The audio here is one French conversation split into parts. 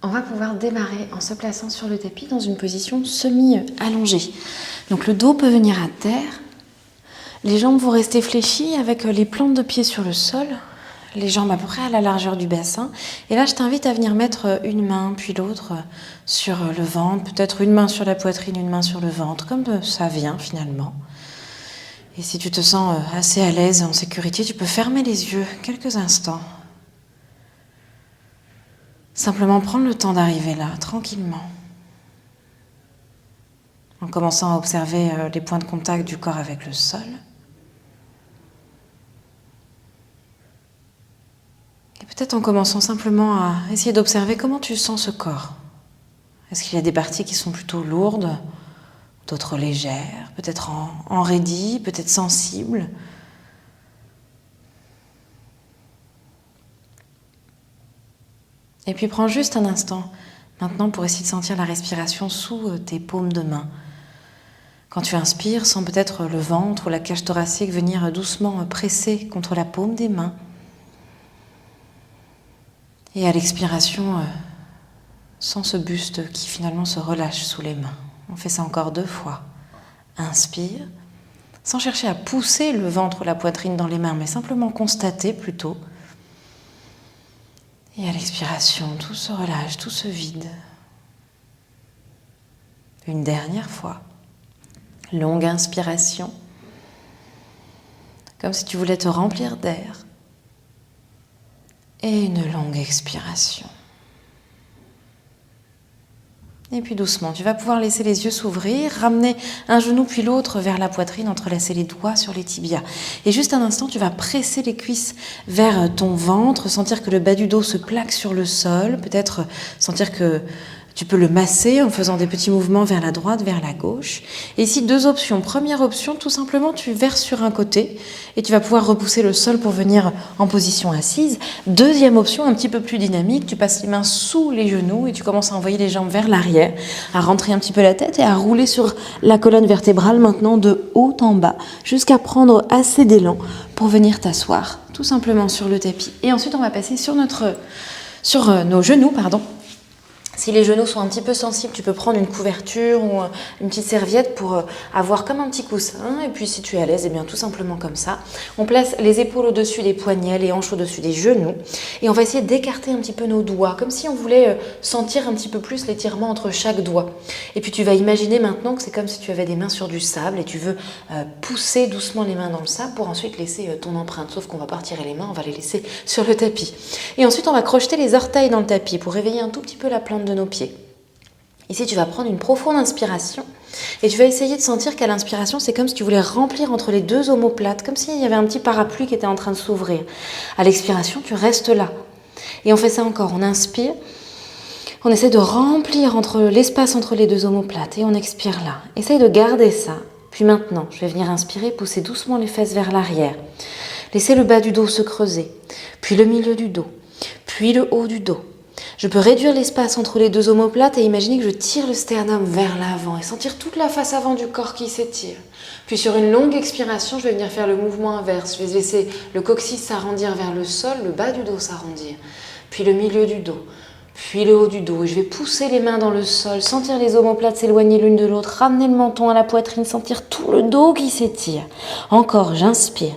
on va pouvoir démarrer en se plaçant sur le tapis dans une position semi-allongée. Donc le dos peut venir à terre, les jambes vont rester fléchies avec les plantes de pied sur le sol, les jambes à peu près à la largeur du bassin. Et là, je t'invite à venir mettre une main puis l'autre sur le ventre, peut-être une main sur la poitrine, une main sur le ventre, comme ça vient finalement. Et si tu te sens assez à l'aise, en sécurité, tu peux fermer les yeux quelques instants. Simplement prendre le temps d'arriver là, tranquillement. En commençant à observer les points de contact du corps avec le sol. Et peut-être en commençant simplement à essayer d'observer comment tu sens ce corps. Est-ce qu'il y a des parties qui sont plutôt lourdes, d'autres légères, peut-être enraidies, peut-être sensibles? Et puis prends juste un instant maintenant pour essayer de sentir la respiration sous tes paumes de main. Quand tu inspires, sens peut-être le ventre ou la cage thoracique venir doucement presser contre la paume des mains. Et à l'expiration, sens ce buste qui finalement se relâche sous les mains. On fait ça encore 2 fois. Inspire, sans chercher à pousser le ventre ou la poitrine dans les mains, mais simplement constater plutôt. Et à l'expiration, tout se relâche, tout se vide. Une dernière fois. Longue inspiration. Comme si tu voulais te remplir d'air. Et une longue expiration. Et puis doucement, tu vas pouvoir laisser les yeux s'ouvrir, ramener un genou puis l'autre vers la poitrine, entrelacer les doigts sur les tibias. Et juste un instant, tu vas presser les cuisses vers ton ventre, sentir que le bas du dos se plaque sur le sol, peut-être sentir que tu peux le masser en faisant des petits mouvements vers la droite, vers la gauche. Et ici, 2 options. Première option, tout simplement, tu verses sur un côté et tu vas pouvoir repousser le sol pour venir en position assise. Deuxième option, un petit peu plus dynamique, tu passes les mains sous les genoux et tu commences à envoyer les jambes vers l'arrière, à rentrer un petit peu la tête et à rouler sur la colonne vertébrale maintenant de haut en bas, jusqu'à prendre assez d'élan pour venir t'asseoir tout simplement sur le tapis. Et ensuite, on va passer sur nos genoux, Si les genoux sont un petit peu sensibles, tu peux prendre une couverture ou une petite serviette pour avoir comme un petit coussin. Et puis si tu es à l'aise, tout simplement comme ça. On place les épaules au-dessus des poignets, les hanches au-dessus des genoux. Et on va essayer d'écarter un petit peu nos doigts, comme si on voulait sentir un petit peu plus l'étirement entre chaque doigt. Et puis tu vas imaginer maintenant que c'est comme si tu avais des mains sur du sable et tu veux pousser doucement les mains dans le sable pour ensuite laisser ton empreinte. Sauf qu'on va pas retirer les mains, on va les laisser sur le tapis. Et ensuite, on va crocheter les orteils dans le tapis pour réveiller un tout petit peu la plante de nos pieds. Ici, tu vas prendre une profonde inspiration et tu vas essayer de sentir qu'à l'inspiration, c'est comme si tu voulais remplir entre les 2 omoplates, comme s'il y avait un petit parapluie qui était en train de s'ouvrir. À l'expiration, tu restes là. Et on fait ça encore. On inspire, on essaie de remplir l'espace entre les 2 omoplates et on expire là. Essaye de garder ça. Puis maintenant, je vais venir inspirer, pousser doucement les fesses vers l'arrière. Laissez le bas du dos se creuser, puis le milieu du dos, puis le haut du dos. Je peux réduire l'espace entre les 2 omoplates et imaginer que je tire le sternum vers l'avant et sentir toute la face avant du corps qui s'étire. Puis sur une longue expiration, je vais venir faire le mouvement inverse. Je vais laisser le coccyx s'arrondir vers le sol, le bas du dos s'arrondir. Puis le milieu du dos, puis le haut du dos. Et je vais pousser les mains dans le sol, sentir les omoplates s'éloigner l'une de l'autre, ramener le menton à la poitrine, sentir tout le dos qui s'étire. Encore, j'inspire.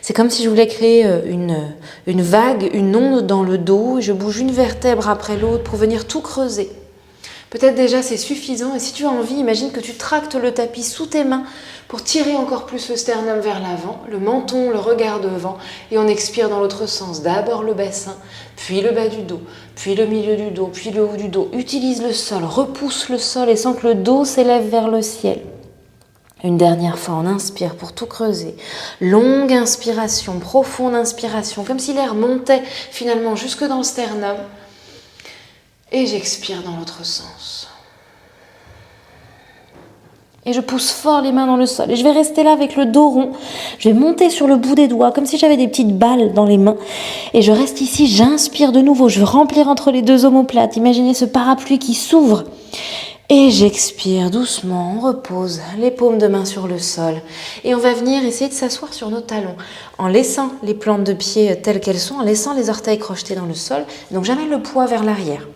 C'est comme si je voulais créer une vague, une onde dans le dos et je bouge une vertèbre après l'autre pour venir tout creuser. Peut-être déjà c'est suffisant et si tu as envie, imagine que tu tractes le tapis sous tes mains pour tirer encore plus le sternum vers l'avant, le menton, le regard devant et on expire dans l'autre sens. D'abord le bassin, puis le bas du dos, puis le milieu du dos, puis le haut du dos. Utilise le sol, repousse le sol et sens que le dos s'élève vers le ciel. Une dernière fois, on inspire pour tout creuser. Longue inspiration, profonde inspiration, comme si l'air montait finalement jusque dans le sternum. Et j'expire dans l'autre sens. Et je pousse fort les mains dans le sol. Et je vais rester là avec le dos rond. Je vais monter sur le bout des doigts, comme si j'avais des petites balles dans les mains. Et je reste ici, j'inspire de nouveau. Je veux remplir entre les 2 omoplates. Imaginez ce parapluie qui s'ouvre. Et j'expire doucement, on repose les paumes de main sur le sol. Et on va venir essayer de s'asseoir sur nos talons, en laissant les plantes de pied telles qu'elles sont, en laissant les orteils crochetés dans le sol. Donc j'amène le poids vers l'arrière.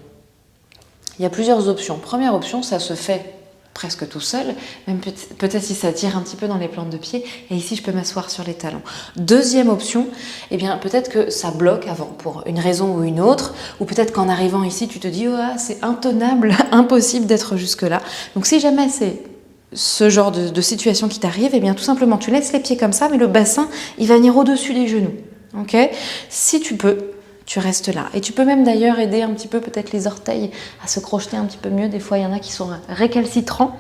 Il y a plusieurs options. Première option, ça se fait presque tout seul, même peut-être si ça tire un petit peu dans les plantes de pied, et ici je peux m'asseoir sur les talons. Deuxième option, eh bien peut-être que ça bloque avant pour une raison ou une autre, ou peut-être qu'en arrivant ici tu te dis oh, c'est intenable, impossible d'être jusque là. Donc si jamais c'est ce genre de situation qui t'arrive, eh bien tout simplement tu laisses les pieds comme ça, mais le bassin il va venir au-dessus des genoux. Ok ? Si tu peux, tu restes là. Et tu peux même d'ailleurs aider un petit peu peut-être les orteils à se crocheter un petit peu mieux. Des fois, il y en a qui sont récalcitrants.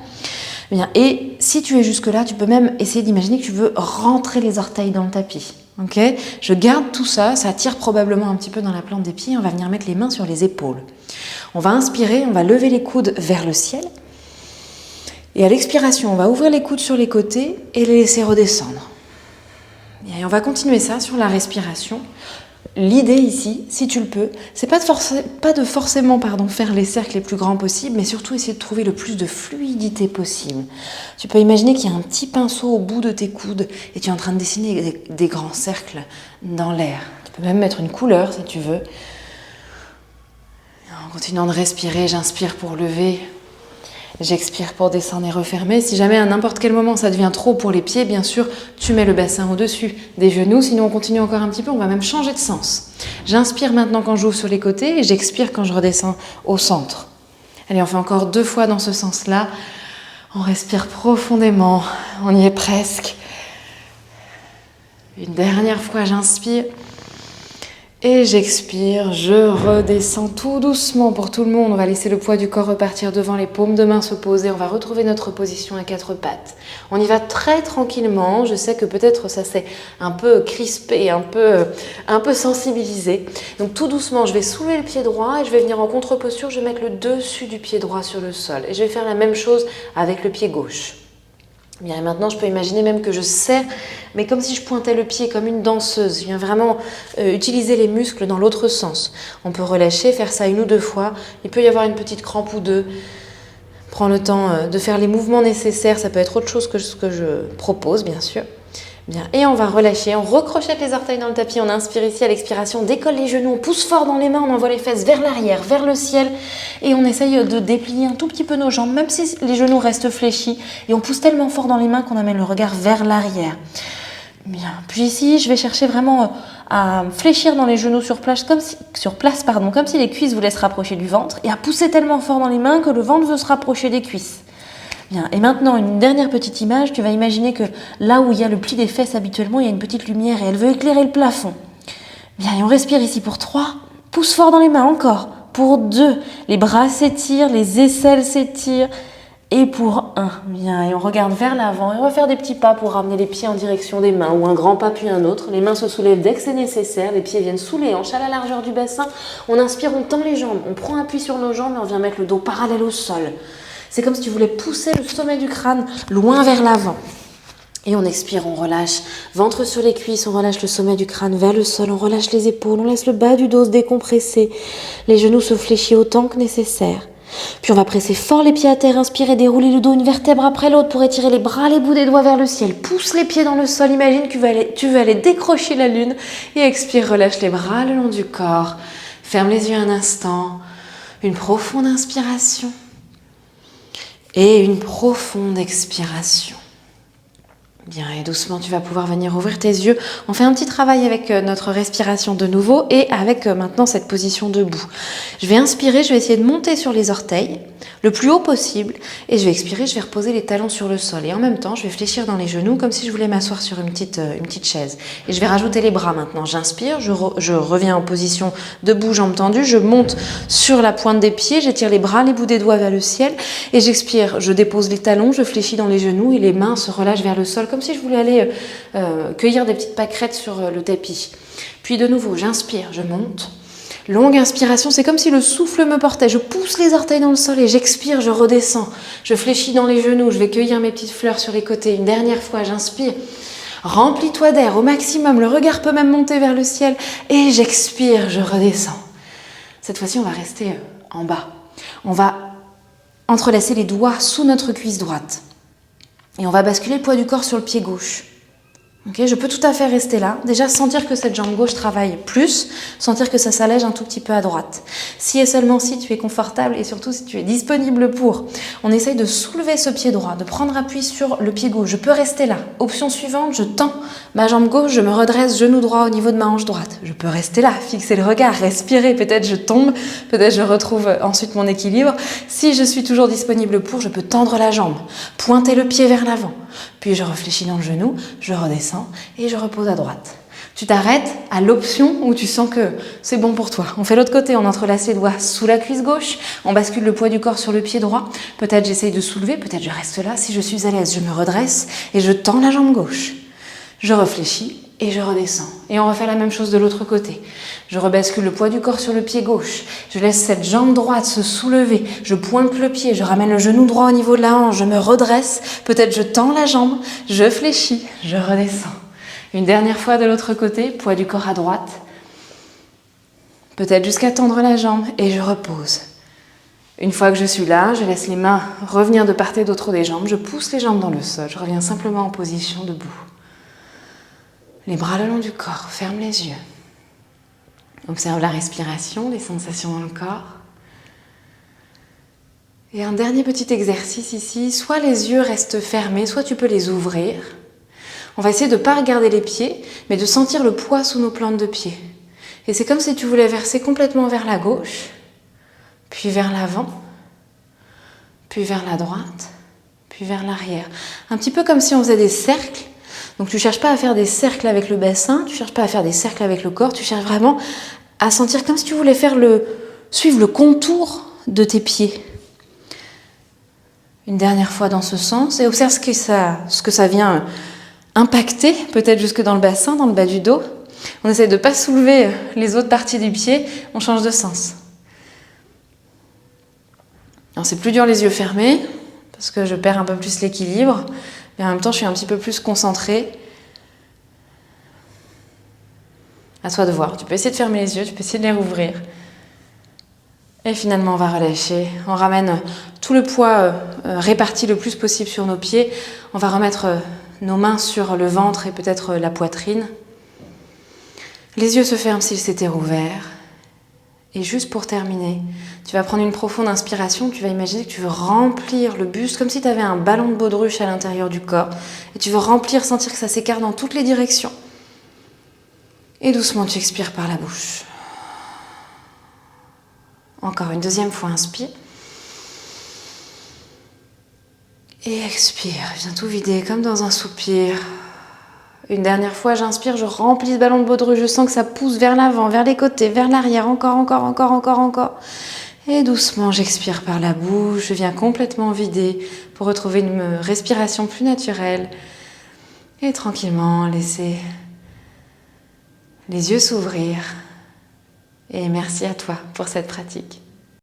Bien. Et si tu es jusque là, tu peux même essayer d'imaginer que tu veux rentrer les orteils dans le tapis. Ok ? Je garde tout ça, ça tire probablement un petit peu dans la plante des pieds. On va venir mettre les mains sur les épaules. On va inspirer, on va lever les coudes vers le ciel. Et à l'expiration, on va ouvrir les coudes sur les côtés et les laisser redescendre. Et on va continuer ça sur la respiration. L'idée ici, si tu le peux, c'est pas de forcément faire les cercles les plus grands possibles, mais surtout essayer de trouver le plus de fluidité possible. Tu peux imaginer qu'il y a un petit pinceau au bout de tes coudes et tu es en train de dessiner des grands cercles dans l'air. Tu peux même mettre une couleur si tu veux. En continuant de respirer, j'inspire pour lever. J'expire pour descendre et refermer. Si jamais à n'importe quel moment ça devient trop pour les pieds, bien sûr, tu mets le bassin au-dessus des genoux. Sinon, on continue encore un petit peu, on va même changer de sens. J'inspire maintenant quand j'ouvre sur les côtés et j'expire quand je redescends au centre. Allez, on fait encore 2 fois dans ce sens-là. On respire profondément. On y est presque. Une dernière fois, j'inspire. Et j'expire, je redescends tout doucement pour tout le monde. On va laisser le poids du corps repartir devant, les paumes de main se poser. On va retrouver notre position à 4 pattes. On y va très tranquillement. Je sais que peut-être ça s'est un peu crispé, un peu sensibilisé. Donc tout doucement, je vais soulever le pied droit et je vais venir en contre-posture. Je vais mettre le dessus du pied droit sur le sol. Et je vais faire la même chose avec le pied gauche. Bien, et maintenant, je peux imaginer même que je serre, mais comme si je pointais le pied comme une danseuse. Je viens vraiment utiliser les muscles dans l'autre sens. On peut relâcher, faire ça 1 ou 2 fois. Il peut y avoir une petite crampe ou 2. Prends le temps de faire les mouvements nécessaires. Ça peut être autre chose que ce que je propose, bien sûr. Bien, et on va relâcher, on recrochette les orteils dans le tapis, on inspire ici à l'expiration, on décolle les genoux, on pousse fort dans les mains, on envoie les fesses vers l'arrière, vers le ciel et on essaye de déplier un tout petit peu nos jambes, même si les genoux restent fléchis et on pousse tellement fort dans les mains qu'on amène le regard vers l'arrière. Bien, puis ici, je vais chercher vraiment à fléchir dans les genoux sur place, comme si les cuisses voulaient se rapprocher du ventre et à pousser tellement fort dans les mains que le ventre veut se rapprocher des cuisses. Bien. Et maintenant, une dernière petite image, tu vas imaginer que là où il y a le pli des fesses habituellement, il y a une petite lumière et elle veut éclairer le plafond. Bien, et on respire ici pour 3, pousse fort dans les mains encore, pour 2, les bras s'étirent, les aisselles s'étirent, et pour 1. Bien, et on regarde vers l'avant et on va faire des petits pas pour ramener les pieds en direction des mains, ou un grand pas puis un autre. Les mains se soulèvent dès que c'est nécessaire, les pieds viennent sous les hanches à la largeur du bassin. On inspire, on tend les jambes, on prend appui sur nos jambes et on vient mettre le dos parallèle au sol. C'est comme si tu voulais pousser le sommet du crâne loin vers l'avant. Et on expire, on relâche. Ventre sur les cuisses, on relâche le sommet du crâne vers le sol. On relâche les épaules, on laisse le bas du dos se décompresser. Les genoux se fléchissent autant que nécessaire. Puis on va presser fort les pieds à terre, inspirer, dérouler le dos une vertèbre après l'autre pour étirer les bras, les bouts des doigts vers le ciel. Pousse les pieds dans le sol, imagine que tu veux aller décrocher la lune. Et expire, relâche les bras le long du corps. Ferme les yeux un instant. Une profonde inspiration. Et une profonde expiration. Bien, et doucement, tu vas pouvoir venir ouvrir tes yeux. On fait un petit travail avec notre respiration de nouveau et avec maintenant cette position debout. Je vais inspirer, je vais essayer de monter sur les orteils le plus haut possible et je vais expirer, je vais reposer les talons sur le sol. Et en même temps, je vais fléchir dans les genoux comme si je voulais m'asseoir sur une petite chaise. Et je vais rajouter les bras maintenant. J'inspire, je reviens en position debout, jambes tendues, je monte sur la pointe des pieds, j'étire les bras, les bouts des doigts vers le ciel et j'expire, je dépose les talons, je fléchis dans les genoux et les mains se relâchent vers le sol comme si je voulais aller cueillir des petites pâquerettes sur le tapis. Puis de nouveau, j'inspire, je monte. Longue inspiration, c'est comme si le souffle me portait. Je pousse les orteils dans le sol et j'expire, je redescends. Je fléchis dans les genoux, je vais cueillir mes petites fleurs sur les côtés. Une dernière fois, j'inspire. Remplis-toi d'air au maximum, le regard peut même monter vers le ciel. Et j'expire, je redescends. Cette fois-ci, on va rester en bas. On va entrelacer les doigts sous notre cuisse droite. Et on va basculer le poids du corps sur le pied gauche. Okay, je peux tout à fait rester là, déjà sentir que cette jambe gauche travaille plus, sentir que ça s'allège un tout petit peu à droite. Si et seulement si tu es confortable et surtout si tu es disponible pour, on essaye de soulever ce pied droit, de prendre appui sur le pied gauche. Je peux rester là. Option suivante, je tends ma jambe gauche, je me redresse, genou droit au niveau de ma hanche droite. Je peux rester là, fixer le regard, respirer, peut-être je tombe, peut-être je retrouve ensuite mon équilibre. Si je suis toujours disponible pour, je peux tendre la jambe, pointer le pied vers l'avant. Puis je réfléchis dans le genou, je redescends et je repose à droite. Tu t'arrêtes à l'option où tu sens que c'est bon pour toi. On fait l'autre côté, on entrelace les doigts sous la cuisse gauche, on bascule le poids du corps sur le pied droit. Peut-être j'essaye de soulever, peut-être je reste là. Si je suis à l'aise, je me redresse et je tends la jambe gauche. Je réfléchis et je redescends. Et on refait la même chose de l'autre côté. Je rebascule le poids du corps sur le pied gauche. Je laisse cette jambe droite se soulever. Je pointe le pied, je ramène le genou droit au niveau de la hanche. Je me redresse. Peut-être je tends la jambe. Je fléchis. Je redescends. Une dernière fois de l'autre côté. Poids du corps à droite. Peut-être jusqu'à tendre la jambe. Et je repose. Une fois que je suis là, je laisse les mains revenir de part et d'autre des jambes. Je pousse les jambes dans le sol. Je reviens simplement en position debout. Les bras le long du corps, ferme les yeux. Observe la respiration, les sensations dans le corps. Et un dernier petit exercice ici, soit les yeux restent fermés, soit tu peux les ouvrir. On va essayer de ne pas regarder les pieds, mais de sentir le poids sous nos plantes de pied. Et c'est comme si tu voulais verser complètement vers la gauche, puis vers l'avant, puis vers la droite, puis vers l'arrière. Un petit peu comme si on faisait des cercles. Donc tu ne cherches pas à faire des cercles avec le bassin, tu ne cherches pas à faire des cercles avec le corps, tu cherches vraiment à sentir comme si tu voulais suivre le contour de tes pieds. Une dernière fois dans ce sens et observe ce que ça vient impacter, peut-être jusque dans le bassin, dans le bas du dos. On essaie de ne pas soulever les autres parties du pied, on change de sens. Alors c'est plus dur les yeux fermés, parce que je perds un peu plus l'équilibre. Mais en même temps, je suis un petit peu plus concentrée. À toi de voir. Tu peux essayer de fermer les yeux, tu peux essayer de les rouvrir. Et finalement, on va relâcher. On ramène tout le poids réparti le plus possible sur nos pieds. On va remettre nos mains sur le ventre et peut-être la poitrine. Les yeux se ferment s'ils s'étaient rouverts. Et juste pour terminer, tu vas prendre une profonde inspiration, tu vas imaginer que tu veux remplir le buste comme si tu avais un ballon de baudruche à l'intérieur du corps. Et tu veux remplir, sentir que ça s'écarte dans toutes les directions. Et doucement, tu expires par la bouche. Encore une deuxième fois, inspire. Et expire, viens tout vider comme dans un soupir. Une dernière fois, j'inspire, je remplis ce ballon de baudruche, je sens que ça pousse vers l'avant, vers les côtés, vers l'arrière, encore. Et doucement, j'expire par la bouche, je viens complètement vider pour retrouver une respiration plus naturelle. Et tranquillement, laisser les yeux s'ouvrir. Et merci à toi pour cette pratique.